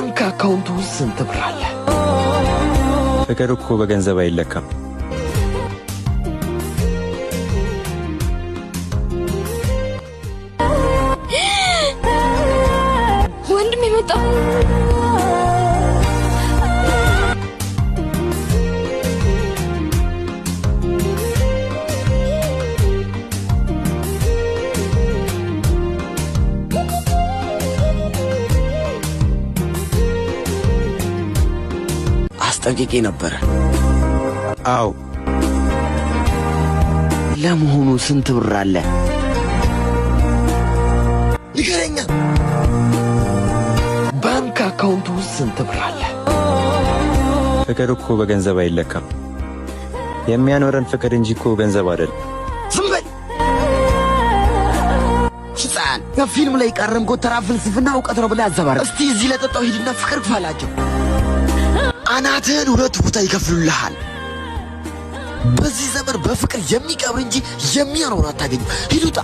ባንክ አካውንቱ ስንት ብር አለ? ፍቅር እኮ በገንዘብ አይለካም። ወንድም የመጣ አስጠንቅቄ ነበር። አዎ። ለመሆኑ ስንት ብር አለ? ንገረኛ። ባንክ አካውንቱ ስንት ብር አለ? ፍቅር እኮ በገንዘብ አይለካም። የሚያኖረን ፍቅር እንጂ እኮ ገንዘብ አይደለም። ዝም በል ሕፃን። ከፊልም ላይ ቀረምከው ተራ ፍልስፍና እውቀት ነው ብለህ አዘባረቅ። እስቲ እዚህ ለጠጣው ሂድና ፍቅር ክፈላቸው። አናትህን ሁለት ቦታ ይከፍሉልሃል። በዚህ ዘመን በፍቅር የሚቀብር እንጂ የሚያኖር አታገኙ። ሂድ ውጣ።